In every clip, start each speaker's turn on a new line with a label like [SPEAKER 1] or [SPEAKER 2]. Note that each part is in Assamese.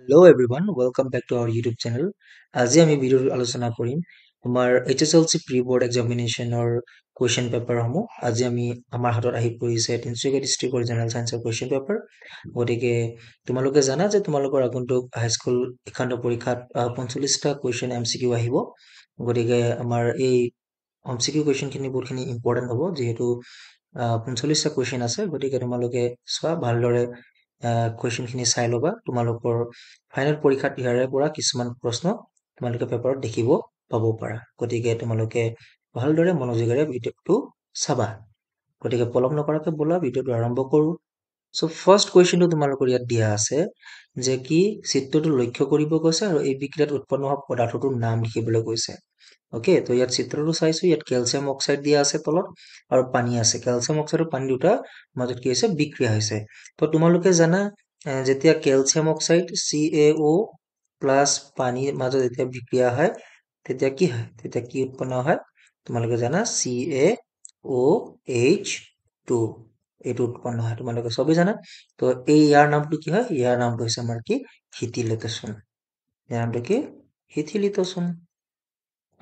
[SPEAKER 1] Hello everyone, welcome back to our YouTube channel. আজি আমি ভিডিঅ'ত আলোচনা কৰিম আমাৰ HSLC প্ৰি বৰ্ড এক্সামিনেশ্যনৰ কুৱেশ্যন পেপাৰসমূহ। আজি আমাৰ হাতত আহি পৰিছে তিনিচুকীয়া ডিষ্ট্ৰিক্টৰ জেনেৰেল ছায়েন্সৰ কুৱেশ্যন পেপাৰ। গতিকে তোমালোকে জানা যে তোমালোকৰ আগন্তুক হাইস্কুল শিক্ষান্ত পৰীক্ষাত 45টা কুৱেশ্যন MCQ আহিব। গতিকে আমাৰ এই MCQ কুৱেশ্যনখিনি বহুতখিনি ইম্পৰ্টেণ্ট হ'ব, যিহেতু 45টা কুৱেশ্যন আছে। গতিকে তোমালোকে চোৱা ভালদৰে কুৱেশ্যনখিনি চাই ল'বা। তোমালোকৰ ফাইনেল পৰীক্ষাত ইয়াৰে পৰা কিছুমান প্ৰশ্ন তোমালোকে পেপাৰত দেখিব পাব পাৰা। গতিকে তোমালোকে ভালদৰে মনোযোগেৰে ভিডিঅ'টো চাবা। গতিকে পলম নকৰাকৈ ব'লা ভিডিঅ'টো আৰম্ভ কৰোঁ। চ' ফাৰ্ষ্ট কুৱেশ্যনটো তোমালোকৰ ইয়াত দিয়া আছে যে কি চিত্ৰটো লক্ষ্য কৰিব কৈছে আৰু এই বিক্ৰিয়াত উৎপন্ন হোৱা পদাৰ্থটোৰ নাম লিখিবলৈ কৈছে। অ'কে, তো ইয়াত চিত্ৰটো চাইছো, ইয়াত কেলছিয়াম অক্সাইড দিয়া আছে তলত আৰু পানী আছে। কেলছিয়াম অক্সাইড আৰু পানী দুটা মাজত কি হৈছে, বিক্ৰিয়া হৈছে। তো তোমালোকে জানা যেতিয়া কেলছিয়াম অক্সাইড CaO প্লাছ পানীৰ মাজত যেতিয়া বিক্ৰিয়া হয় তেতিয়া কি হয়, তেতিয়া কি উৎপন্ন হয় তোমালোকে জানা, CaOH2 এইটো উৎপন্ন হয়, তোমালোকে চবেই জানা। তো ইয়াৰ নামটো কি হয়, ইয়াৰ নামটো হৈছে আমাৰ কি, হিটিলিটছন। ইয়াৰ নামটো কি, হিটিলিটছন।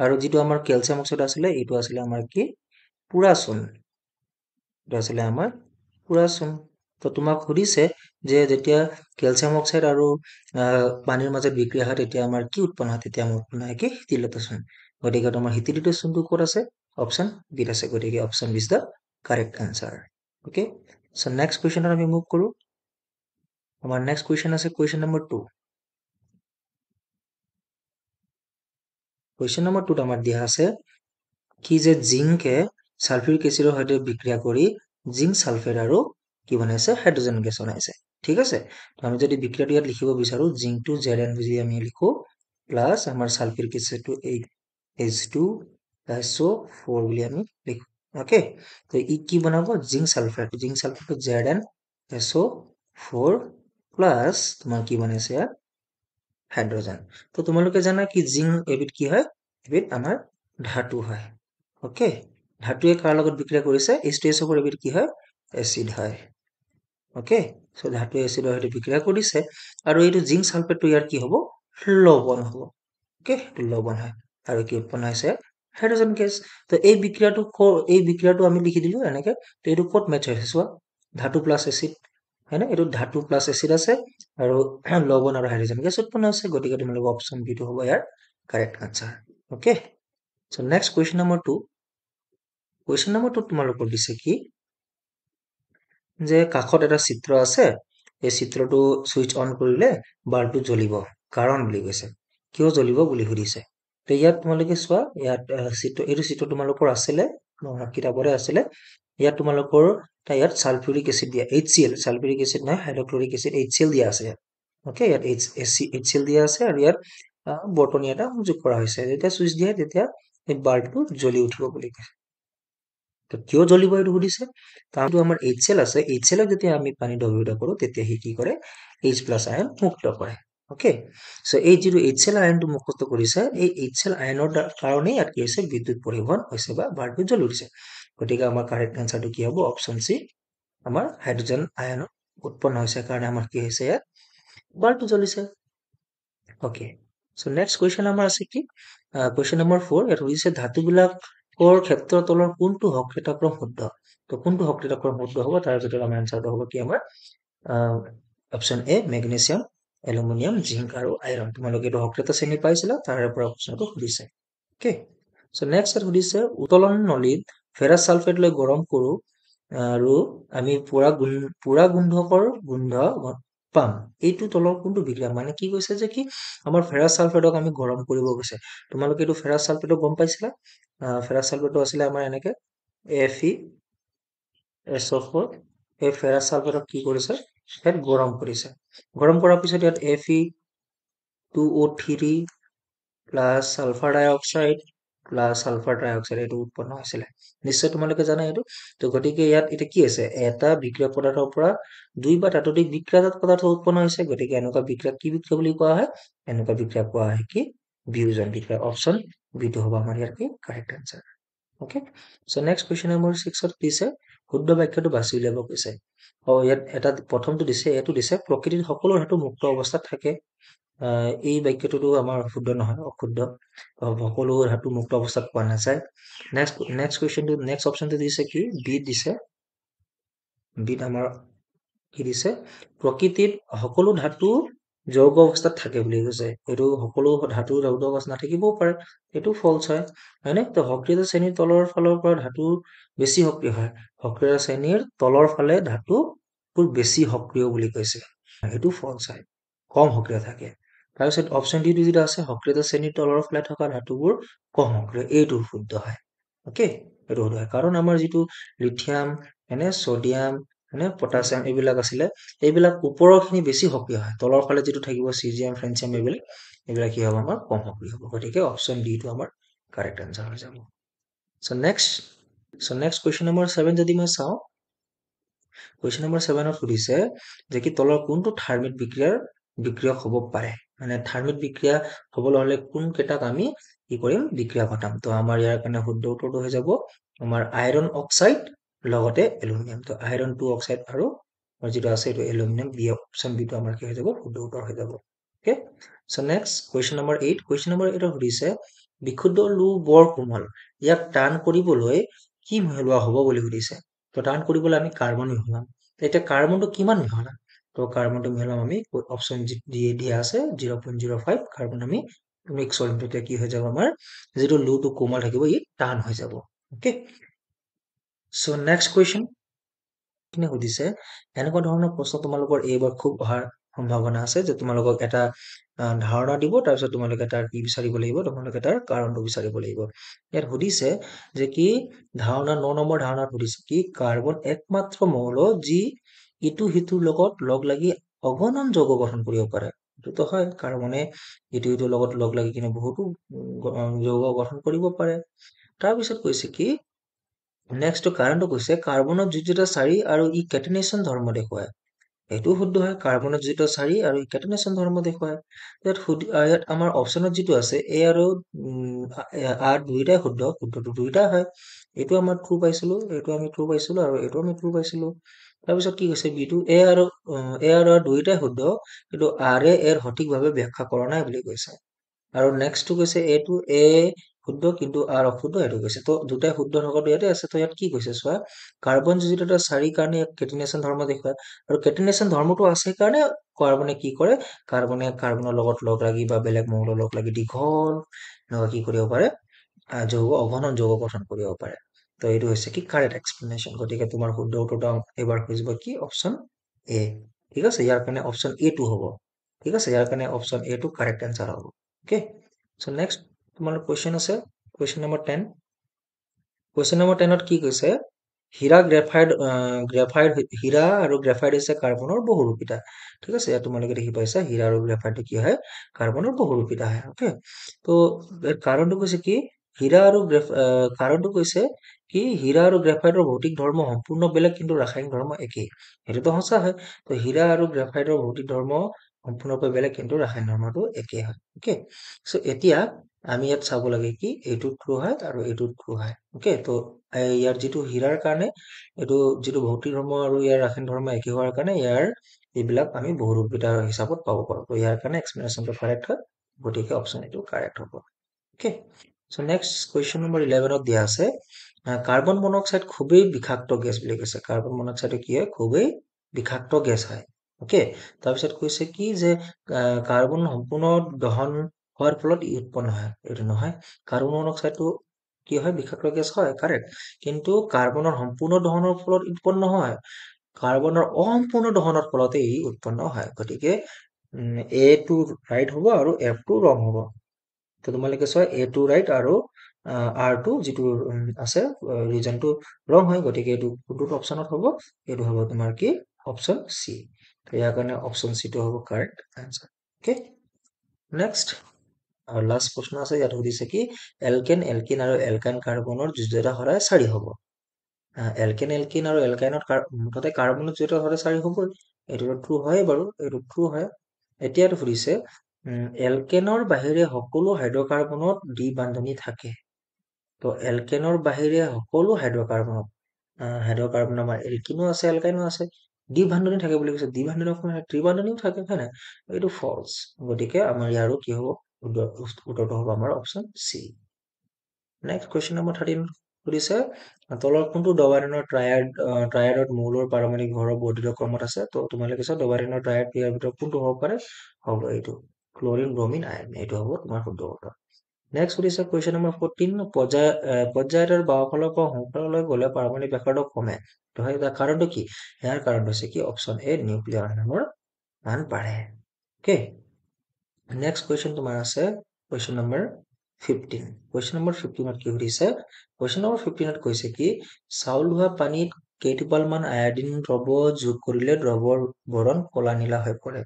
[SPEAKER 1] আৰু যিটো আমাৰ কেলছিয়াম অক্সাইড আছিলে এইটো আছিলে আমাৰ কি, পুৰাচুন। এইটো আছিলে আমাৰ পুৰাচুন। তো তোমাক সুধিছে যে যেতিয়া কেলছিয়াম অক্সাইড আৰু পানীৰ মাজত বিক্ৰিয়া হয় তেতিয়া আমাৰ কি উৎপন্ন হয়, তেতিয়া আমাৰ উৎপন্ন হয় কি, হিটিলিটছন। গতিকে তোমাৰ হিটিলিটছনটো ক'ত আছে, অপশ্যন বিত আছে। গতিকে option B is the correct answer. Okay, so' next কুৱেশ্যনত আমি মুভ কৰোঁ। আমাৰ নেক্সট কুৱেশ্যন আছে কুৱেশ্যন নম্বৰ 2। কুৱেশ্যন নম্বৰ 2ত আমাৰ দিয়া আছে কি যে জিংকে ছালফিউৰিক এচিডৰ সৈতে বিক্ৰিয়া কৰি জিংক ছালফেট আৰু কি বনাইছে, হাইড্ৰজেন গেছ বনাইছে। ঠিক আছে, তো আমি যদি বিক্ৰিয়াটো ইয়াত লিখিব বিচাৰো, জিংকটো Zn বুলি আমি লিখো, প্লাছ আমাৰ ছালফিউৰিক এচিডটো H2SO4 বুলি আমি লিখো। অ'কে, তো ই কি বনাব, জিংক ছালফেট। জিংক ছালফেটটো ZnSO4 প্লাছ তোমাৰ কি বনাইছে ইয়াত, হাইড্ৰজেন। তো তোমালোকে জানা কি জিংক এবিধ কি হয়, এবিধ আমাৰ ধাতু হয়। অ'কে, ধাতুৱে কাৰ লগত বিক্ৰিয়া কৰিছে, H2SO4 এবিধ কি হয়, এচিড হয়। অ'কে, চ' ধাতুৱে এচিডৰ সৈতে বিক্ৰিয়া কৰিছে আৰু এইটো জিংক ছালফেটটো ইয়াৰ কি হ'ব, লৱণ হ'ব। অ'কে, এইটো লৱণ হয় আৰু কি উৎপন্ন হৈছে, হাইড্ৰজেন গেছ। তো এই বিক্ৰিয়াটো আমি লিখি দিলো এনেকে। তো এইটো ক'ত মেচ হৈছে চোৱা, ধাতু প্লাছ এচিড, হয়নে, এইটো ধাতু প্লাছ এচিড আছে আৰু লৱণ আৰু হাইড্ৰজেন গেছ উৎপন্ন হৈছে। গতিকে তোমালোকৰ অপশ্যন বিটো হ'ব ইয়াৰ correct answer. Okay, so' next question number 2। Question number 2 তোমালোকৰ দিছে কি যে কাষত এটা চিত্ৰ আছে, এই চিত্ৰটো চুইচ অন কৰিলে বাল্বটো জ্বলিব, কাৰণ বুলি কৈছে, কিয় জ্বলিব বুলি সুধিছে। তো ইয়াত তোমালোকে চোৱা, ইয়াত এইটো চিত্ৰ তোমালোকৰ আছিলে, কিতাপতে আছিলে। ইয়াত তোমালোকৰ ইয়াত ছালফিউৰিক এচিড দিয়া, HCl, ছালফিউৰিক এচিড নহয়, হাইড্ৰক্লৰিক এচিড HCl দিয়া আছে ইয়াত। অ'কে, ইয়াত HCl দিয়া আছে আৰু ইয়াত বৰ্তনী এটা সংযোগ কৰা হৈছে। যেতিয়া চুইচ দিয়ে তেতিয়া এই বাল্বটো জ্বলি উঠিব বুলি কৈছে। তো কিয় জ্বলিব এইটো সুধিছে, কাৰণটো আমাৰ HCl আছে, HCl যেতিয়া আমি পানী দ্ৰৱীভূত কৰো তেতিয়া সি কি কৰে, H+ আয়ন মুক্ত কৰে। অ'কে, চ' এই যিটো HCl আয়নটো মুক্ত কৰিছে, এই HCl আয়নৰ কাৰণেই ইয়াত কি হৈছে, বিদ্যুৎ পৰিবহন হৈছে বা বাল্বটো জ্বলি উঠিছে। গতিকে আমাৰ কাৰেক্ট এনচাৰটো কি হ'ব, অপশ্যন চি, আমাৰ হাইড্ৰজেন আয়ন উৎপন্ন হৈছে কাৰণে আমাৰ কি হৈছে, ইয়াত বাল্বটো জ্বলিছে। অ'কে, চ' নেক্সট কুৱেশ্যন আমাৰ আছে কি, কুৱেশ্যন নম্বৰ 4। ইয়াত সুধিছে ধাতুবিলাকৰ ক্ষেত্ৰৰ তলৰ কোনটো সক্ৰিয়তাক্ৰম শুদ্ধ। তো কোনটো সক্ৰিয়তাক্ৰম শুদ্ধ হ'ব, তাৰ ভিতৰত আমাৰ এনচাৰটো হ'ব কি, আমাৰ option A, magnesium, aluminium, zinc আৰু আইৰণ। তোমালোকে এইটো সক্ৰিয়তা শ্ৰেণী পাইছিলা, তাৰে পৰা প্ৰশ্নটো সুধিছে। অ'কে, চ' নেক্সট সুধিছে উত্তোলন নলীত ফেৰাছ ছালফেট লৈ গৰম কৰো আৰু আমি পুৰা গোন্ধকৰ গোন্ধ পাম, এইটো তলৰ কোনটো বিক্ৰিয়া, মানে কি কৈছে যে কি আমাৰ ফেৰাছ ছালফেটক আমি গৰম কৰিব গৈছে। তোমালোকে এইটো ফেৰাছ ছালফেটক গম পাইছিলা, ফেৰাছ ছালফেটটো আছিলে আমাৰ এনেকে FeSO4। এই ফেৰাছ ছালফেটক কি কৰিছে, ইয়াত গৰম কৰিছে। গৰম কৰাৰ পিছত ইয়াত Fe2O3 প্লাছ ছালফাৰ ডাই অক্সাইড প্লাছ ছালফাৰ ডাই অক্সাইড এইটো উৎপন্ন হৈছিলে। নিশ্চয় তোমালোকে জানা এইটো। তো গতিকে ইয়াত এতিয়া কি আছে, এটা বিক্ৰিয়া পদাৰ্থৰ পৰা দুই বা ততোধিক বিক্ৰিয়াজাত পদাৰ্থ উৎপন্ন হৈছে। গতিকে এনেকুৱা বিক্ৰিয়া কি বিক্ৰিয়া বুলি কোৱা হয়, এনেকুৱা বিক্ৰিয়া কোৱা হয় কি, বিয়োজন বিক্ৰিয়া। অপশ্যন বিটো হ'ব আমাৰ ইয়াৰ কি correct answer. Okay, so' next question number 6ত দিছে শুদ্ধ বাক্যটো বাছি উলিয়াব কৈছে ইয়াত এটা প্ৰথমটো দিছে এইটো দিছে প্ৰকৃতিত সকলো ধাতু মুক্ত অৱস্থাত থাকে এই বাক্যটোতো আমাৰ শুদ্ধ নহয় অশুদ্ধ সকলো ধাতু মুক্ত অৱস্থাত পোৱা নাযায় নেক্সট কুৱেশ্যনটো নেক্সট অপশ্যনটো দিছে কি বি দিছে বিত আমাৰ কি দিছে প্ৰকৃতিত সকলো ধাতু যৌগ অৱস্থাত থাকে বুলি কৈছে এইটো সকলো ধাতু যৌগ অৱস্থাত নাথাকিবও পাৰে এইটো ফলছ হয় হয়নে তো সক্ৰিয় শ্ৰেণীৰ তলৰ ফালৰ পৰা ধাতু বেছি সক্ৰিয় হয় সক্ৰিয় শ্ৰেণীৰ তলৰ ফালে ধাতুবোৰ বেছি সক্ৰিয় বুলি কৈছে সেইটো ফলছ হয় কম সক্ৰিয় থাকে তাৰপিছত অপশ্যন ডি যিটো আছে সক্ৰিয় শ্ৰেণীৰ তলৰ ফালে থকা ধাতুবোৰ কম সক্ৰিয় এইটো শুদ্ধ হয় অকে এইটো শুদ্ধ হয় কাৰণ আমাৰ যিটো লিথিয়াম এনে ছডিয়াম মানে পটাছিয়াম এইবিলাক আছিলে এইবিলাক ওপৰৰ খিনি বেছি সক্ৰিয় হয় তলৰ ফালে যিটো থাকিব চিজিয়াম ফ্ৰেঞ্চিয়াম এইবিলাক কি হ'ব আমাৰ কম সক্ৰিয় হ'ব গতিকে অপশ্যন ডি টো আমাৰ কাৰেক্ট আনসাৰ হৈ যাব নেক্সট কুৱেশ্যন নম্বৰ 7 যদি মই চাওঁ কুৱেশ্যন নম্বৰ 7ত সুধিছে যে কি তলৰ কোনটো থাৰ্মিক বিক্ৰিয়ক হ'ব পাৰে মানে থাৰ্মিক বিক্ৰিয়া হ'বলৈ হ'লে কোন কেইটাক আমি কি কৰিম বিক্ৰিয়া ঘটাম তো আমাৰ ইয়াৰ কাৰণে শুদ্ধ উত্তৰটো হৈ যাব আমাৰ আইৰন অক্সাইড লগতে এলুমিনিয়াম তো আইৰন 2 অক্সাইড আৰু যিটো আছে এইটো এলুমিনিয়াম বি অপশ্যন বি টো আমাৰ কি হৈ যাব শুদ্ধ উত্তৰ হৈ যাব okay so next question number 8 question number 8 সুধিছে বিশুদ্ধ লো বৰ কোমল ইয়াক টান কৰিবলৈ কি মিহলোৱা হ'ব বুলি সুধিছে তো টান কৰিবলৈ আমি কাৰ্বন মিহলাম এতিয়া কাৰ্বনটো কিমান মিহলাম তো কাৰ্বনটো মিহলাম আমি অপশ্যন দিয়া আছে 0.05 কাৰ্বন আমি মিক্স কৰিম তেতিয়া কি হৈ যাব আমাৰ যিটো লোটো কোমল থাকিব ই টান হৈ যাব ওকে সো নেক্সট কুৱেশ্যন খিনি সুধিছে এনেকুৱা ধৰণৰ প্ৰশ্ন তোমালোকৰ এইবাৰ খুব অহাৰ সম্ভাৱনা আছে যে তোমালোকক এটা ধাৰণা দিব তাৰপিছত তোমালোকে তাৰ কি বিচাৰিব লাগিব তোমালোকে তাৰ কাৰণটো বিচাৰিব লাগিব ইয়াত সুধিছে যে কি ধাৰণা 9 নম্বৰ ধাৰণাত সুধিছে কি কাৰ্বন একমাত্ৰ মৌল যি ইটো সিটোৰ লগত লগ লাগি অগণন যৌগ গঠন কৰিব পাৰে এইটোতো হয় কাৰ্বনে ইটো সিটোৰ লগত লগ লাগি কিনে বহুতো যৌগ গঠন কৰিব পাৰে তাৰপিছত কৈছে কি নেক্সট কাৰণটো কৈছে কাৰ্বনত যোজ্যতা 4 আৰু ই কেটেনেশ্যন ধৰ্ম দেখুৱায় এইটো শুদ্ধ হয় কাৰ্বনত যোজ্যতা 4 আৰু ই কেটেনেশ্যন ধৰ্ম দেখুৱায় ইয়াত আমাৰ অপশ্যনত যিটো আছে এ আৰু আৰ দুইটাই শুদ্ধটো দুইটাই হয় এইটো আমাৰ ট্ৰু পাইছিলো এইটো আমি ট্ৰু পাইছিলো আৰু এইটো আমি ট্ৰু পাইছিলো তাৰপিছত কি কৈছে বিটো এ আৰু আৰ দুইটাই শুদ্ধ কিন্তু আৰ এৰ সঠিকভাৱে ব্যাখ্যা কৰা নাই বুলি কৈছে আৰু নেক্সটটো কৈছে এইটো এ শুদ্ধ কিন্তু আৰ অশুদ্ধ এইটো কৈছে তো দুটাই শুদ্ধ থকাটো ইয়াতে আছে তো ইয়াত কি কৈছে চোৱা কাৰ্বন যোজিতটা 4 কাৰণে কেটিনেশ্যন ধৰ্ম দেখুৱায় আৰু কেটিনেশ্যন ধৰ্মটো আছে কাৰণে কাৰ্বনে কি কৰে কাৰ্বনে কাৰ্বনৰ লগত লগ লাগি বা বেলেগ মৌলৰ লগ লাগি দীঘল এনেকুৱা কি কৰিব পাৰে অগণন যৌগ গঠন কৰিব পাৰে তো এইটো হৈছে কি কাৰেক্ট এক্সপ্লেনেশ্যন গতিকে তোমাৰ শুদ্ধ উত্তৰটো এবাৰ হৈ যাব কি অপশ্যন এ ঠিক আছে ইয়াৰ কাৰণে অপশ্যন এ টো হ'ব ঠিক আছে ইয়াৰ কাৰণে অপশ্যন এ টো কাৰেক্ট এনসাৰ হ'ব ওকে সো নেক্সট তোমাৰ কুৱেশ্যন আছে কুৱেশ্যন নম্বৰ 10 কুৱেশ্যন নম্বৰ 10ত কি কৈছে হীৰা আৰু গ্ৰেফাইট হৈছে কাৰ্বনৰ বহুৰূপিতা ঠিক আছে ইয়াত তোমালোকে দেখি পাইছা হীৰা আৰু গ্ৰেফাইট কি হয় কাৰ্বনৰ বহুৰূপিতা হয় ওকে তো কাৰণটো কৈছে কি কাৰণটো কৈছে কি হীৰা আৰু গ্ৰেফাইটৰ ভৌতিক ধৰ্ম সম্পূৰ্ণ বেলেগ কিন্তু ৰাসায়নিক ধৰ্ম একেই সেইটোতো সঁচা হয় তো হীৰা আৰু গ্ৰেফাইটৰ ভৌতিক ধৰ্ম সম্পূৰ্ণকৈ বেলেগ কিন্তু ৰাসায়নিক ধৰ্মটো একেই হয় ওকে সো এতিয়া আমি ইয়াত চাব লাগে কি এইটো ট্ৰু হয় আৰু এইটো ট্ৰু হয় ওকে তো ইয়াৰ যিটো হীৰাৰ কাৰণে এইটো যিটো ভৌতিক ধৰ্ম আৰু ইয়াৰ ৰাসায়নিক ধৰ্ম একে হোৱাৰ কাৰণে ইয়াৰ এইবিলাক আমি বহুৰূপিতা হিচাপত পাব পাৰো তো ইয়াৰ কাৰণে এক্সপ্লেনেশ্যনটো কাৰেক্ট হয় গতিকে অপশ্যন এইটো কাৰেক্ট হ'ব okay so next question number 11ত দিয়া আছে কাৰ্বন মনক্সাইড খুবেই বিষাক্ত গেছ বুলি কৈছে কাৰ্বন মনক্সাইড কি হয় খুবেই বিষাক্ত গেছ হয় ওকে তাৰপিছত কৈছে কি যে কাৰ্বন সম্পূৰ্ণ দহন হোৱাৰ ফলত ই উৎপন্ন হয় এইটো নহয় কাৰ্বন মনক্সাইডটো কি হয় বিষাক্ত গেছ হয় কাৰেক্ট কিন্তু কাৰ্বনৰ সম্পূৰ্ণ দহনৰ ফলত উৎপন্ন হয় কাৰ্বনৰ অসম্পূৰ্ণ দহনৰ ফলতে ই উৎপন্ন হয় গতিকে এ টো ৰাইট হ'ব আৰু এফ টো ৰং হ'ব তো তোমালোকে চোৱা এ টো ৰাইট আৰু আৰ টো যিটো আছে ৰিজনটো ৰং হয় গতিকে এইটো কোনটো অপশ্যনত হ'ব এইটো হ'ব তোমাৰ কি অপশ্যন চি তো ইয়াৰ কাৰণে অপশ্যন চি টো হ'ব কাৰেক্ট আনসাৰ ওকে নেক্সট আৰু লাষ্ট প্ৰশ্ন আছে ইয়াত সুধিছে কি এলকেন আৰু এলকাইন কাৰ্বনৰ যোজ্যতা সদায় 4 হ'ব এলকেন আৰু এলকাইনত মুঠতে কাৰ্বনৰ যোজ্যতা সদায় 4 হ'বই এইটো ট্ৰু হয় বাৰু এইটো ট্ৰু হয় এতিয়া সুধিছে এলকেনৰ বাহিৰে সকলো হাইড্ৰকাৰ্বনত দ্বি বান্ধনী থাকে তো এলকেনৰ বাহিৰে সকলো হাইড্ৰকাৰ্বনত হাইড্ৰ'কাৰ্বন আমাৰ এলকিনো আছে এলকাইনো আছে দ্বিবান্ধনী থাকে বুলি কৈছে দ্বিবান্ধনী ত্ৰিবান্ধনীও থাকে হয় নাই এইটো ফলছ গতিকে আমাৰ ইয়াৰো কি হ'ব উত্তৰটো হ'ব আমাৰ option C next question number 13 সুধিছে তলৰ কোনটো ডবাইনৰ ট্ৰায়াডত মৌলৰ পাৰমাণিক ভৰৰ বৰ্ধিত ক্ৰমত আছে তো তোমালোকে কৈছা ডবাইনৰ ট্ৰায়াড ইয়াৰ ভিতৰত কোনটো হ'ব পাৰে হ'ব এইটো ক্লৰিন ব্ৰমিন আয়ন এইটো হ'ব তোমাৰ শুদ্ধ উত্তৰ নেক্সট সুধিছে কুৱেশ্যন নম্বৰ 14 পৰ্যায়ৰ বাওঁফালৰ পৰা সোঁফাললৈ গ'লে পাৰমাণিক ব্যাসাৰ্ধ কমে তো ইয়াৰ কাৰণটো কি ইয়াৰ কাৰণটো হৈছে কি অপচন এ নিউক্লিয়াৰ আয়নৰ মান বাঢ়ে অ'কে নেক্সট কুৱেশ্যন তোমাৰ আছে কুৱেশ্যন নম্বৰ 15 কুৱেশ্যন নম্বৰ 15ত কি সুধিছে কুৱেশ্যন নম্বৰ 15ত কৈছে কি চাউল ধোৱা পানীত কেইটোপালমান আয়ডিন দ্ৰব্য যোগ কৰিলে দ্ৰৱৰ বৰণ কলা নীলা হৈ পৰে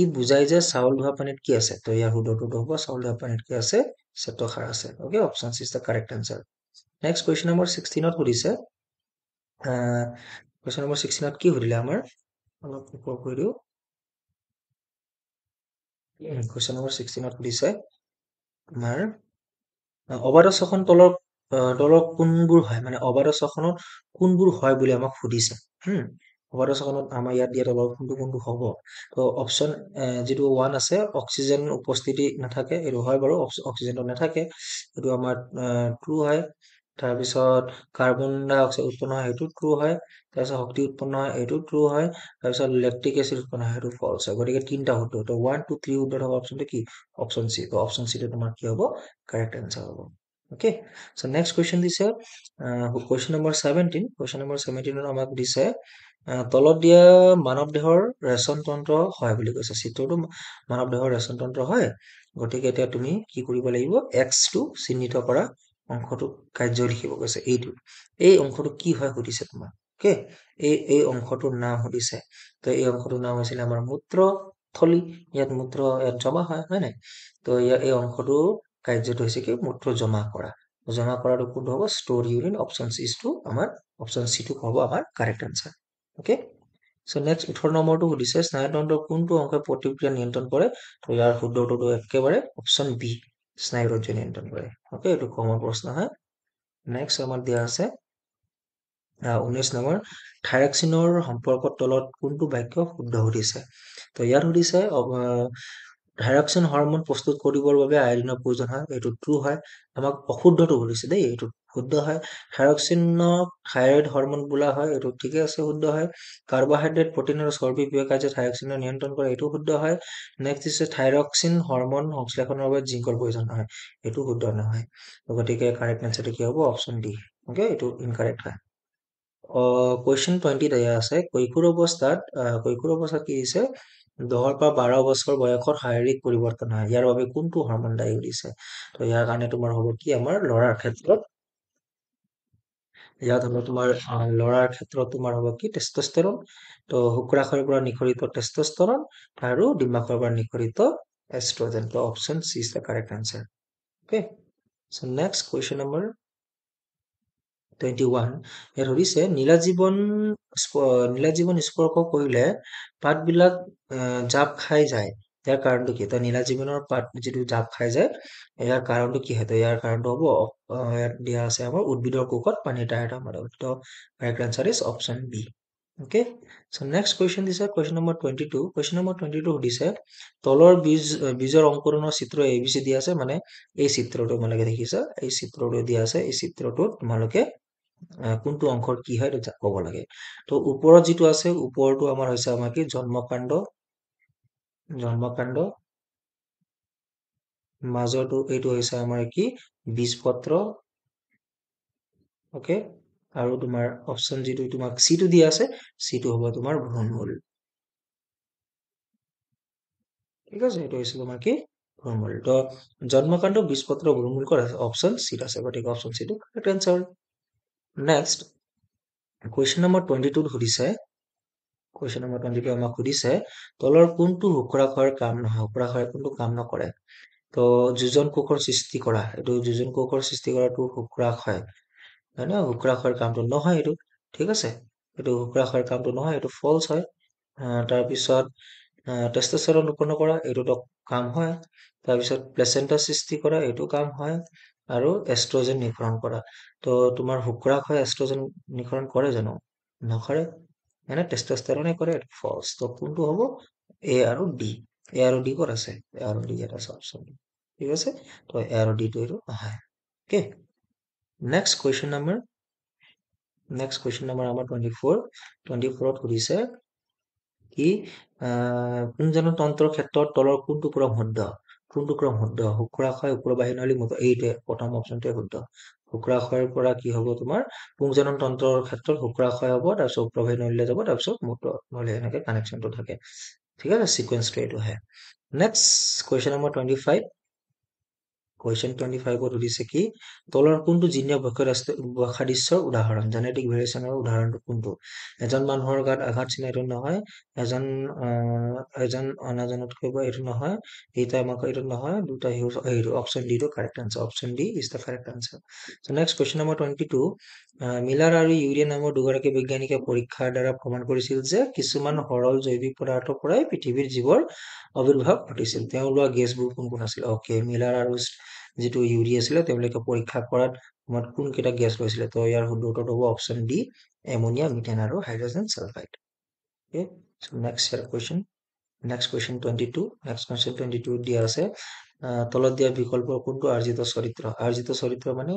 [SPEAKER 1] ই বুজাই যে চাউল ধোৱা পানীত কি আছে তো ইয়াৰ শুদ্ধটো হ'ব চাউল ধোৱা পানীত কি আছে শ্বেতসাৰ আছে okay option C is the correct answer next question number 16ত সুধিছে কুৱেশ্যন নম্বৰ 16ত কি সুধিলে আমাৰ অলপ ওপৰ কৰি দিওঁ কুৱেশ্যন নম্বৰ 16ত সুধিছে আমাৰ অবাধ শ্বসন তলৰ কোনবোৰ হয় মানে অবাধ শ্বসনত কোনবোৰ হয় বুলি আমাক সুধিছে অবাধ শ্বসনত আমাৰ ইয়াত দিয়া তলৰ কোনটো হ'ব তো অপচন যিটো 1 আছে অক্সিজেন উপস্থিতি নাথাকে এইটো হয় বাৰু অক্সিজেনটো নাথাকে এইটো আমাৰ ট্ৰু হয় তাৰপিছত কাৰ্বন ডাই অক্সাইড উৎপন্ন হয় সেইটো ট্ৰু হয় তাৰপিছত শক্তি উৎপন্ন হয় এইটো ট্ৰু হয় তাৰপিছত লেক্টিক এচিড উৎপন্ন হয় সেইটো ফলছ হয় গতিকে তিনিটা শুদ্ধ তো 1 2 3 শুদ্ধ থকা অপচনটো কি অপচন চি তো অপচন চিটো তোমাৰ কি হ'ব কাৰেক্ট এনসাৰ হ'ব ওকে সো নেক্সট কুৱেশ্যন দিছে কুৱেশ্যন নম্বৰ 17 কুৱেশ্যন নম্বৰ 17ত আমাক দিছে তলত দিয়া মানৱ দেহৰ ৰেচন তন্ত্ৰ হয় বুলি কৈছে চিত্ৰটো মানৱ দেহৰ ৰেচন তন্ত্ৰ হয় গতিকে এতিয়া তুমি কি কৰিব লাগিব এক্স টো চিহ্নিত কৰা অংশটো কাৰ্য লিখিব কৈছে এইটো এই অংশটো কি হয় সুধিছে তোমাক ওকে এই অংশটোৰ নাম সুধিছে তো এই অংশটোৰ নাম হৈছিল আমাৰ মূত্ৰ থলি ইয়াত মূত্ৰ ইয়াত জমা হয় নাই তো এই অংশটো কাৰ্যটো হৈছে কি মূত্ৰ জমা কৰাটো কোনটো হ'ব ষ্ট'ৰ ইউৰিন অপচন চি টো আমাৰ অপচন চি টো হ'ব আমাৰ correct answer okay so next 18 নম্বৰটো সুধিছে স্নায়ুতন্ত্ৰৰ কোনটো অংশই প্ৰতিক্ৰিয়া নিয়ন্ত্ৰণ কৰে তো ইয়াৰ শুদ্ধটো একেবাৰে অপচন বি স্নায়ুতন্ত্ৰই নিয়ন্ত্ৰণ কৰে ওকে এইটো কমন প্ৰশ্ন হয় নেক্সট আমাৰ দিয়া আছে 19 নম্বৰ থাইৰক্সিনৰ সম্পৰ্কত তলত কোনটো বাক্য শুদ্ধ সুধিছে তো ইয়াত সুধিছে থাইৰক্সিন হৰমন প্ৰস্তুত কৰিবৰ বাবে আয়োডিনৰ প্ৰয়োজন হয় এইটো ট্ৰু হয় আমাক অশুদ্ধটো সুধিছে দেই এইটো শুদ্ধ হয় থাইৰক্সিনক থাইৰয়ড হৰমন বোলা হয় এইটো ঠিকে আছে শুদ্ধ হয় কাৰ্বহাইড্ৰেট প্ৰটিন আৰু চৰ্বি বিয় কাৰ্যে থাইৰক্সিনৰ নিয়ন্ত্ৰণ কৰে এইটো শুদ্ধ হয় নেক্সট দিছে থাইৰক্সিন হৰমন সংশ্লেষণৰ বাবে জিংকৰ প্ৰয়োজন হয় এইটো শুদ্ধ নহয় গতিকে কাৰেক্ট এনসাৰটো কি হ'ব অপচন ডি ওকে এইটো ইনকাৰেক্ট হয় কুৱেশ্যন 20 এয়া আছে কৈশোৰ অৱস্থাত কি দিছে 10 পৰা 12 বছৰ বয়সত শাৰীৰিক পৰিৱৰ্তন হয় ইয়াৰ বাবে কোনটো হৰমন দায়ী দিছে তো ইয়াৰ কাৰণে তোমাৰ হ'ব কি আমাৰ ল'ৰাৰ ক্ষেত্ৰত ইয়াত হ'ব তোমাৰ ল'ৰাৰ ক্ষেত্ৰত তোমাৰ হ'ব কি টেষ্টষ্টেৰন তো শুক্ৰাশয়ৰ পৰা নিঃসৰিত টেষ্টষ্টেৰন আৰু ডিম্বাশয়ৰ পৰা নিঃসৰিত এষ্ট্ৰজেন তো option C is the correct answer okay so next question number 21 ইয়াত সুধিছে নীলাজীৱন স্পৰ্শ কৰিলে পাতবিলাক জাপ খাই যায় ইয়াৰ কাৰণটো কি তো নীলাজীৱনৰ পাত যিটো জাপ খাই যায় ইয়াৰ কাৰণটো কি হয় তো ইয়াৰ কাৰণটো হ'ব ইয়াত দিয়া আছে আমাৰ উদ্ভিদৰ কোষত পানীৰ ডায়েটৰ মাধ্যমত তো correct answer is option B okay so next question দিছে কুৱেশ্যন নম্বৰ 22 সুধিছে তলৰ বীজৰ অংকুৰণৰ চিত্ৰ এ বি চি দিয়া আছে মানে এই চিত্ৰটো তোমালোকে দেখিছা এই চিত্ৰটো দিয়া আছে এই চিত্ৰটোত তোমালোকে কোনটো অংশৰ কি হয় এটা ক'ব লাগে তো ওপৰত যিটো আছে ওপৰটো আমাৰ হৈছে আমাৰ কি জন্মকাণ্ড মাজৰটো এইটো হৈছে আমাৰ কি বীজপত্ৰ ওকে আৰু তোমাৰ অপচন যিটো তোমাক চিটো দিয়া আছে চিটো হ'ব তোমাৰ ভ্ৰূণমূল ঠিক আছে এইটো হৈছে তোমাৰ কি ভ্ৰূণমূল তো জন্মকাণ্ড বীজপত্ৰ ভ্ৰূণমূল কৰা আছে অপচন চিট আছে গতিকে অপচন চিটো correct answer next question number 22 সুধিছে আমাক সুধিছে তলৰ কোনটো শুক্ৰাশয়ৰ কাম নহয় শুক্ৰাশয়ে কোনটো কাম নকৰে তো যোজন কোষৰ সৃষ্টি কৰা এইটো যোজন কোষৰ সৃষ্টি কৰাটো শুক্ৰাশয় হয় ন শুক্ৰাশয়ৰ কামটো নহয় এইটো ঠিক আছে এইটো শুক্ৰাশয়ৰ কামটো নহয় এইটো ফলছ হয় তাৰপিছত টেষ্টষ্টেৰন উৎপন্ন কৰা এইটোতো কাম হয় তাৰপিছত প্লেচেণ্টা সৃষ্টি কৰা এইটো কাম হয় আৰু এষ্ট্ৰজেন নিঃসৰণ কৰা। তো তোমাৰ শুক্ৰাশয় এষ্ট্ৰজেন নিঃসৰণ কৰে জানো? নকৰে। মানে টেষ্টষ্টেৰনে কৰে, ফলছ। তো কোনটো হ'ব? এ আৰু ডি। এ আৰু ডি ক'ত আছে? এ আৰু ডি ইয়াত আছে অপশ্যন। ঠিক আছে? তো এ আৰু ডিটো এইটো নহয়। অ'কে, নেক্সট কুৱেশ্যন নম্বৰ আমাৰ 24। 24ত সুধিছে কি পুংজনন তন্ত্ৰৰ ক্ষেত্ৰত তলৰ কোনটো ক্ৰম শুদ্ধ? কোনটো ক্ৰম শুদ্ধ? শুক্ৰাশয়, উপৰবাহী নলী, এইটোৱে প্ৰথম অপশ্যনটোৱে শুদ্ধ। শুক্ৰাশয়ৰ পৰা কি হ'ব তোমাৰ পুংজনন তন্ত্ৰৰ ক্ষেত্ৰত শুক্ৰাশয় হ'ব, তাৰপিছত উপৰবাহী নলীলৈ যাব, তাৰপিছত মূত্ৰ নলী, এনেকে কানেকশ্যনটো থাকে। ঠিক আছে, চিকুৱেন্সটো এইটো হয়। Next question number 25। কুৱেশ্যন 25ত সুধিছে কি তলৰ কোনটো জিনীয় বৈসাদৃশ্যৰ উদাহৰণ? জেনেটিক ভেৰিয়েশ্যনৰ উদাহৰণটো কোনটো? এজন মানুহৰ গাত আঘাত চিনা, এইটো নহয়। এজন অনাজনতকৈ বা এইটো নহয়। এইটা আমাক এইটো নহয়। দুটা এইটো অপশ্যন ডি টো correct answer. Option D is the correct answer. So' next question number 22। মিলাৰ আৰু ইউৰিয়া নামৰ দুগৰাকী বৈজ্ঞানিকে পৰীক্ষাৰ দ্বাৰা প্ৰমাণ কৰিছিল যে কিছুমান সৰল জৈৱিক পদাৰ্থৰ পৰাই পৃথিৱীৰ জীৱৰ আৱিৰ্ভাৱ ঘটিছিল। তেওঁ লোৱা গেছবোৰ কোন কোন আছিল? অ'কে, মিলাৰ আৰু যিটো ইউৰি আছিলে তেওঁলোকে পৰীক্ষা কৰাত সময়ত কোন কেইটা গেছ লৈছিলে? তো ইয়াৰ শুদ্ধ উত্তৰটো হ'ব অপশ্যন ডি, এমনিয়া, মিথেন আৰু hydrogen sulphide. Okay, so' next question 22। Next question 22 দিয়া আছে তলত দিয়া বিকল্প কোনটো আৰ্জিত চৰিত্ৰ? আৰ্জিত চৰিত্ৰ মানে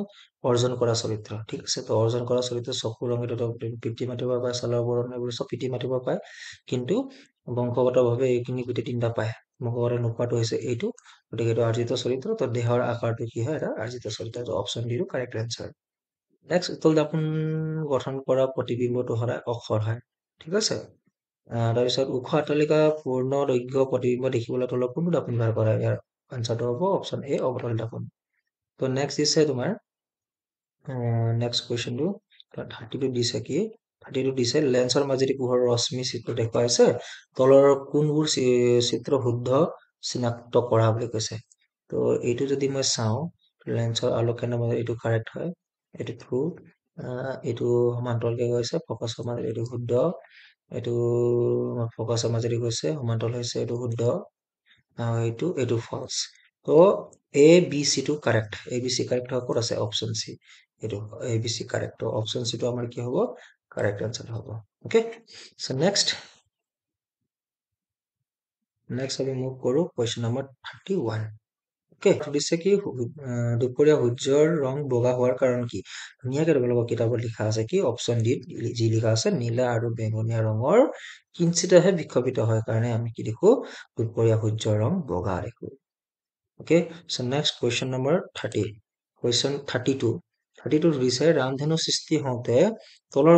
[SPEAKER 1] অৰ্জন কৰা চৰিত্ৰ। ঠিক আছে, তো অৰ্জন কৰা চৰিত্ৰ চকুৰ ৰং, এইটো পিতৃ মাতৃৰ পৰা পায়, ছালৰ বৰণ, এইবোৰ চব পিতৃ মাতৃৰ পৰা পায়। কিন্তু বংশগতভাৱে এইখিনি গোটেই তিনিটা পায়। বংশগত নোপোৱাটো হৈছে এইটো। গতিকে এইটো আৰ্জিত চৰিত্ৰ। তো দেহৰ আকাৰটো কি হয়? এটা আৰ্জিত চৰিত্ৰ। অপশ্যন ডি টো কাৰেক্ট এনচাৰ। নেক্সট উত্তল দাপোন গঠন কৰা প্ৰতিবিম্বটো সদায় অক্ষৰ হয়। ঠিক আছে, তাৰপিছত ওখ অট্টালিকা পূৰ্ণ দৈৰ্ঘ্য প্ৰতিবিম্ব দেখিবলৈ তলত কোনটো দাপোন ব্যৱহাৰ কৰা হয়? ইয়াৰ আনচাৰটো হ'ব অপশ্যন এ, অৱতল দাপোন। তো নেক্সট দিছে তোমাৰ নেক্সট কুৱেশ্যনটো 32 দিছে কি 32 দিছে লেন্সৰ মাজেদি পোহৰৰ ৰশ্মি চিত্ৰ দেখুৱাইছে তলৰ কোনবোৰ চিত্ৰ শুদ্ধ চিনাক্ত কৰা বুলি কৈছে। তো এইটো যদি মই চাওঁ লেন্সৰ আলোককেন্দ্ৰৰ মাজত এইটো কাৰেক্ট হয়, এইটো ট্ৰু। এইটো সমান্তৰালকে গৈছে, ফকাছৰ মাজত এইটো শুদ্ধ। এইটো ফকাছৰ মাজেদি গৈছে, সমান্তৰাল হৈছে, এইটো শুদ্ধ। এইটো ফলছ। তো এ বি চি টো correct. A B C correct হোৱা ক'ত আছে? Option C. এইটো A B C correct. Option C টো আমাৰ কি হ'ব? কাৰেক্ট আনসাৰ হ'ব। অ'কে, চ' নেক্সট আমি মুভ কৰো কুৱেশ্যন নম্বৰ 31। অ'কে, সুধিছে কি দুপৰীয়া সূৰ্যৰ ৰং বগা হোৱাৰ কাৰণ কি? ধুনীয়াকে তোমালোকৰ কিতাপত লিখা আছে কি অপশ্যন ডি যি লিখা আছে নীলা আৰু বেঙুনীয়া ৰঙৰ কিঞ্চিতহে বিক্ষেপিত হয় কাৰণে আমি কি দেখো? দুপৰীয়া সূৰ্যৰ ৰং বগা দেখো। Okay, so' next question number 30। Question 32 সুধিছে ৰামধেনু সৃষ্টি হওঁতে তলৰ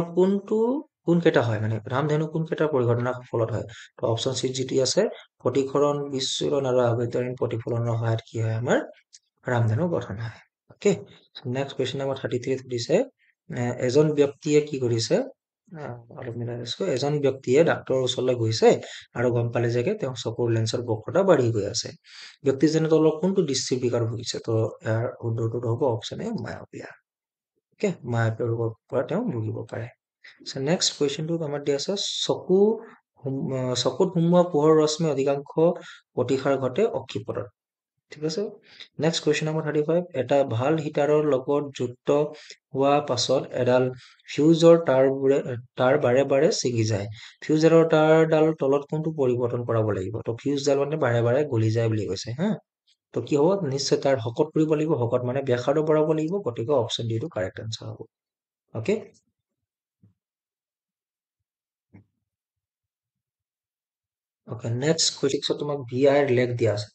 [SPEAKER 1] কোন কেইটা হয়? মানে ৰামধেনু কোন কেইটা পৰিঘটনাৰ ফলত হয়? তো অপশ্যন চি যিটো আছে প্ৰতিসৰণ, বিচ্ছুৰণ আৰু আভ্যন্তৰীণ প্ৰতিফলনৰ সহায়ত কি হয়? আমাৰ ৰামধেনু গঠন হয়। অ'কে, নেক্সট কুৱেশ্যন নম্বৰ 33 সুধিছে এজন ব্যক্তিয়ে কি কৰিছে? অলপ মিলাই লৈছো। এজন ব্যক্তিয়ে ডাক্তৰৰ ওচৰলৈ গৈছে আৰু গম পালে যে তেওঁৰ চকুৰ লেন্সৰ বক্ৰতা বাঢ়ি গৈ আছে। ব্যক্তিজনে তলৰ কোনটো দৃষ্টি বিকাৰ ভুগিছে? তো ইয়াৰ উত্তৰটো হ'ব option A, myopia. Okay, myopia ৰোগৰ পৰা তেওঁ ভুগিব পাৰে। নেক্সট কুৱেশ্যনটোত আমাৰ দিয়া আছে চকুত সোমোৱা পোহৰৰ ৰশ্মি অধিকাংশ প্ৰতিসাৰ ঘটে অক্ষিপটত। ঠিক আছে, নেক্সট কুৱেশ্যন নম্বৰ 35। এটা ভাল হিটাৰৰ লগত যুক্ত হোৱা পাছত এডাল ফিউজৰ তাৰ বাৰে বাৰে ছিগি যায়। ফিউজৰ তাঁৰডাল তলত কোনটো পৰিৱৰ্তন কৰাব লাগিব? তো ফিউজডাল মানে বাৰে বাৰে গলি যায় বুলি কৈছে হা। তো কি হ'ব? নিশ্চয় তাৰ শকত কৰিব লাগিব। শকত মানে ব্যাসাৰ্ধ বঢ়াব লাগিব। গতিকে অপশ্যন ডি টো কাৰেক্ট আনসাৰ হ'ব। অ'কে, নেক্সট কুৱেশ্যন তোমাক ভি আইৰ লেগ দিয়া আছে।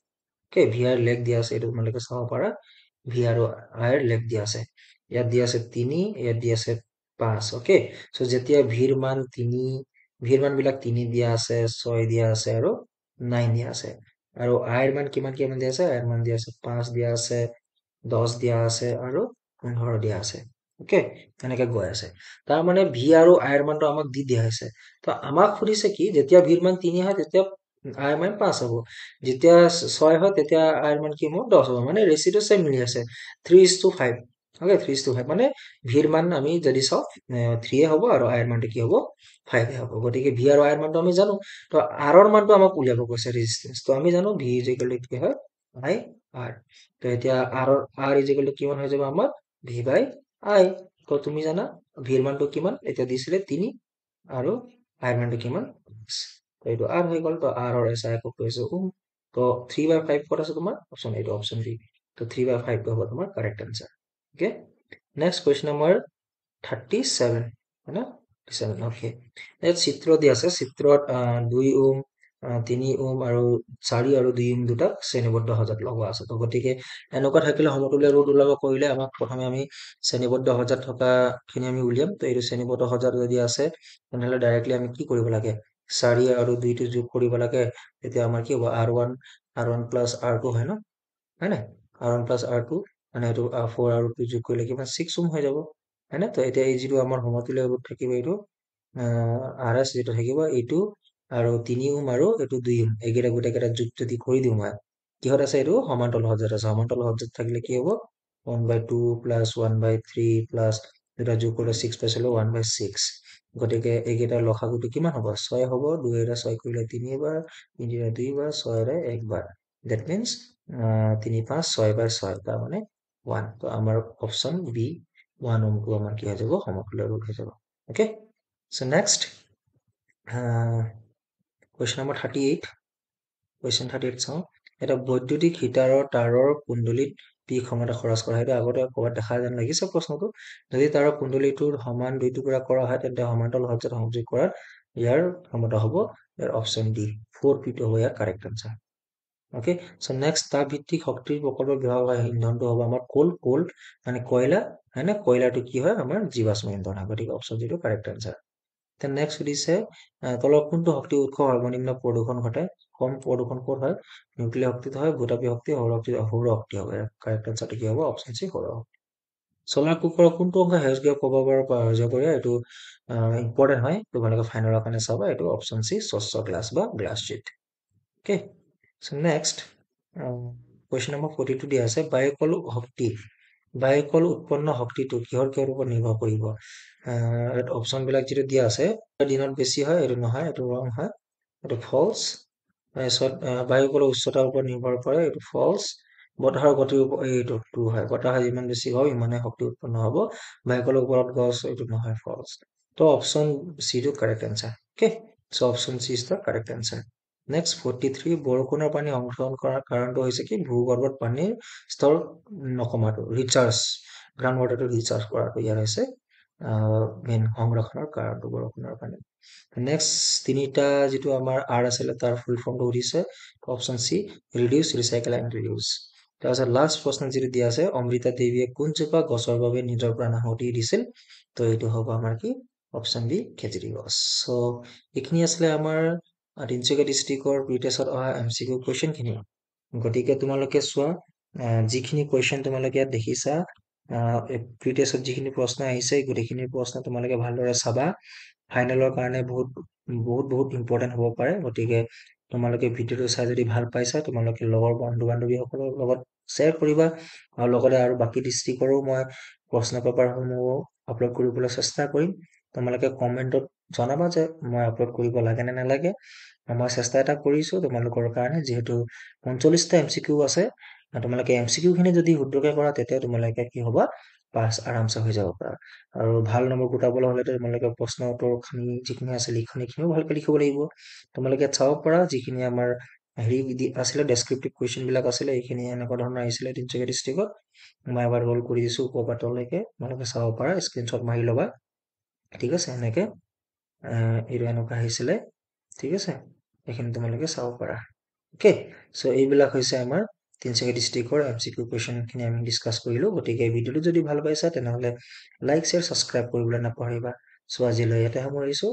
[SPEAKER 1] অ'কে, ভি আইৰ লেগ দিয়া আছে, এইটো তোমালোকে চাব পাৰা। ভি আৰু আইৰ লেগ দিয়া আছে। ইয়াত দিয়া আছে 3, ইয়াত দিয়া আছে 5। অ'কে, চ' যেতিয়া ভিৰ মান বিলাক 3 দিয়া আছে, 6 দিয়া আছে আৰু 9 দিয়া আছে। আৰু আইৰ মান কিমান দিয়া আছে? আইৰ মান দিয়া আছে 5 দিয়া আছে, 10 দিয়া আছে আৰু 15 দিয়া আছে। অ'কে, এনেকে গৈ আছে। তাৰ মানে ভি আৰু আইৰ মানটো আমাক দি দিয়া হৈছে। তো আমাক সুধিছে কি যেতিয়া ভিৰ মান 3 হয় তেতিয়া আইৰ মান 5 হ'ব। যেতিয়া 6 হয় তেতিয়া আইৰ মান কি হ'ব? 10 হ'ব। মানে ৰেচিটো চেম মিলি আছে 3:5। অ'কে, 3:5 মানে ভিৰ মান আমি যদি চাওঁ 3 হ'ব আৰু আইৰ মানটো কি হ'ব? 5 হ'ব। গতিকে ভি আৰু আইৰ মানটো আমি জানো। তো আৰৰ মানটো আমাক উলিয়াব কৈছে ৰেজিষ্টেন্স। তো আমি জানো ভি ইজ ইকুৱেল টু কি হয়? I R তো এতিয়া R ইজ ইকুৱেল টু কিমান হৈ যাব আমাৰ V বাই I তো তুমি জানা V ৰ মানটো কিমান এতিয়া দিছিলে 3 আৰু I ৰ মানটো কিমান তো এইটো R হৈ গ'ল তো R ৰ SI একক কৈছো তো 3 বাই 5 ক'ত আছে তোমাৰ অপচন এইটো অপচন D তো 3 বাই 5 টো হ'ব তোমাৰ correct answer okay next question number 37 है ना 37 ओके ইয়াত চিত্ৰ দিয়া আছে চিত্ৰত 2 ওম 3 ওম আৰু 4 আৰু 2 ওম দুটা শ্ৰেণীবদ্ধ সজাত লগোৱা আছে তো গতিকে এনেকুৱা থাকিলে সমতুল্য ৰোধ ওলাব কৰিলে আমাক প্ৰথমে আমি শ্ৰেণীবদ্ধ সজাত থকা খিনি আমি উলিয়াম তো এইটো শ্ৰেণীবদ্ধ সজাত যদি আছে তেনেহলে ডাইৰেক্টলি আমি কি কৰিব লাগে 4 আৰু 2 টো যোগ কৰিব লাগে তেতিয়া আমাৰ কি হ'ব R1 প্লাছ R2 হয় ন হয় না R1 প্লাছ R2 মানে এইটো 4 আৰু 2 যোগ কৰিলে কিমান 6 ওম হৈ যাব হয় না তো এতিয়া এই যিটো আমাৰ সমতুল্য ৰোধ থাকিব এইটো RS যেটো থাকিব এইটো আৰু 3 ওম আৰু এইটো 2 ওম এইকেইটা গোটেইকেইটা যোগ যদি কৰি দিওঁ মই কিহত আছে এইটো সমান্তৰাল সজ্জাত আছে সমান্তৰাল সজ্জাত থাকিলে কি হ'ব 1/2 প্লাছ 1/3 প্লাছ এটা যোগ কৰিলে 6 পাইছিলো 1/6 গতিকে এইকেইটাৰ লসাগুটো কিমান হ'ব 6 হ'ব 2 এৰে 6 কৰিলে 3 বাৰ 3 এৰে 2 বাৰ 6 এৰে 1 বাৰ দ্যাট মিন্স 3 5 6/6 তাৰ মানে 1 তো আমাৰ অপচন বি 1 ওমটো আমাৰ কি হৈ যাব সমতুল্য ৰোধ হৈ যাব okay so next question number 38 question 38 চাওঁ এটা বৈদ্যুতিক হিটাৰৰ তাৰৰ কুণ্ডলীত পি ক্ষমতা খৰচ কৰা সেইটো আগতে ক'ৰবাত দেখা যেন লাগিছে প্ৰশ্নটো যদি তাৰৰ কুণ্ডলীটোৰ সমান দুই টুকুৰা কৰা হয় তেন্তে সমান্তৰাল সজ্জাত সংযোগ কৰাৰ ইয়াৰ ক্ষমতা হ'ব ইয়াৰ অপচন ডি 4p টো হ'ব ইয়াৰ correct answer okay so next তাপ ভিত্তিক শক্তিৰ প্ৰকল্প বিভাগ হয় ইন্ধনটো হ'ব আমাৰ কোল মানে কয়লা হয় না কয়লাটো কি হয় আমাৰ জীৱাশ্ম ইন্ধন হয় গতিকে অপচন ডি টো কাৰেক্ট আনসাৰ দেন নেক্সট সুধিছে তলৰ কোনটো শক্তি উৎস সৰ্বনিম্ন প্ৰদূষণ ঘটায় কম প্ৰদূষণ ক'ত হয় নিউক্লিয়াৰ শক্তিত হয় ভূতাপীয় শক্তি সৌৰ শক্তি হ'ব কাৰেক্ট আনসাৰটো কি হ'ব অপচন সি সৌৰ শক্তি চলাৰ কুকাৰৰ কোনটো অংশ সেউজগৃহ প্ৰভাৱৰ পৰা সহ্য কৰে এইটো ইম্পৰ্টেণ্ট হয় তোমালোকে ফাইনেলৰ কাৰণে চাবা এইটো অপচন সি স্বচ্ছ গ্লাছ বা glass sheet okay so next question number 42 দিয়া আছে বায়ুকল উৎপন্ন শক্তিটো কিহৰ ওপৰত নিৰ্ভৰ কৰিব অপচন বিলাক যেটো দিয়া আছে দিনত বেছি হয় এইটো নহয় এইটো ৰং হয় এইটো ফলছ তাৰপিছত বায়ুকলৰ উচ্চতাৰ ওপৰত নিৰ্ভৰ কৰে এইটো ফলছ বতাহৰ গতিৰ ওপৰত এইটো ট্ৰু হয় বতাহ যিমান বেছি হয় ইমানে শক্তি উৎপন্ন হ'ব বায়ুকলৰ ওপৰত গছ এইটো নহয় ফলছ তো অপচন সি টো correct answer okay so option C is the correct answer next 43 বৰষুণৰ পানী সংৰক্ষণ কৰাৰ কাৰণটো হৈছে কি ভূগৰ্ভত পানীৰ স্তৰ নকমাটো ৰিচাৰ্জ গ্ৰাউণ্ড ৱাটাৰটো ৰিচাৰ্জ কৰাটো ইয়াৰ হৈছে মেইন সংৰক্ষণৰ কাৰণটো বৰষুণৰ পানী নেক্সট তিনিটা যিটো আমাৰ আৰ আছিলে তাৰ ফুল ফৰ্মটো সুধিছে option C reduce recycle and reuse তাৰপিছত লাষ্ট প্ৰশ্ন যিটো দিয়া আছে অমৃতা দেৱীয়ে কোনজোপা গছৰ বাবে নিজৰ প্ৰাণ আহুতি দিছিল তো এইটো হ'ব আমাৰ কি অপচন বি খেজুৰী গছ চ' এইখিনি আছিলে আমাৰ তিনিচুকীয়া ডিষ্ট্ৰিক্টৰ প্ৰিটেষ্টত অহা MCQ কুৱেশ্যন খিনি গতিকে তোমালোকে চোৱা যিখিনি কুৱেশ্যন তোমালোকে ইয়াত দেখিছা প্ৰিটেষ্টত যিখিনি প্ৰশ্ন আহিছে গোটেইখিনি প্ৰশ্ন তোমালোকে ভালদৰে চাবা ফাইনেলৰ কাৰণে বহুত ইম্পৰ্টেণ্ট হ'ব পাৰে গতিকে তোমালোকে ভিডিঅ'টো চাই যদি ভাল পাইছা তোমালোকে লগৰ বন্ধু বান্ধৱীসকলৰ লগত শ্বেয়াৰ কৰিবা আৰু লগতে আৰু বাকী ডিষ্ট্ৰিক্টৰো মই প্ৰশ্ন পেপাৰসমূহ আপলোড কৰিবলৈ চেষ্টা কৰিম তোমালোকে কমেণ্টত জনাবা যে মই আপলোড কৰিব লাগে নে নালাগে মই চেষ্টা এটা কৰিছো তোমালোকৰ কাৰণে যিহেতু 39টা MCQ আছে তোমালোকে MCQ খিনি যদি শুদ্ধকৈ কৰা তেতিয়া তোমালোকে কি হ'বা পাছ আৰামছে হৈ যাব পাৰা আৰু ভাল নম্বৰ গোটাবলৈ হ'লে তোমালোকে প্ৰশ্ন উত্তৰ খিনি যিখিনি আছে লিখনিখিনিও ভালকৈ লিখিব লাগিব তোমালোকে চাব পাৰা যিখিনি আমাৰ হেৰি আছিলে ডেছক্ৰিপটিভ কুৱেশ্যন বিলাক আছিলে এইখিনি এনেকুৱা ধৰণৰ আহিছিলে তিনিচুকীয়া ডিষ্ট্ৰিক্টত মই এবাৰ ৰোল কৰি দিছো ওপৰৰ পৰা তললৈকে তোমালোকে চাব পাৰা স্ক্ৰীনশ্বট মাৰি ল'বা ঠিক আছে এনেকে এইটো এনেকুৱা আহিছিলে ঠিক আছে এইখিনি তোমালোকে চাব পাৰা ওকে চ' এইবিলাক হৈছে আমাৰ তিনিচুকীয়া ডিষ্ট্ৰিক্টৰ MCQ কুৱেশ্যনখিনি আমি ডিছকাছ কৰিলো গতিকে ভিডিঅ'টো যদি ভাল পাইছা তেনেহ'লে লাইক শ্বেয়াৰ ছাবস্ক্ৰাইব কৰিবলৈ নাপাহৰিবা চ' আজিলৈ ইয়াতে সামৰিছো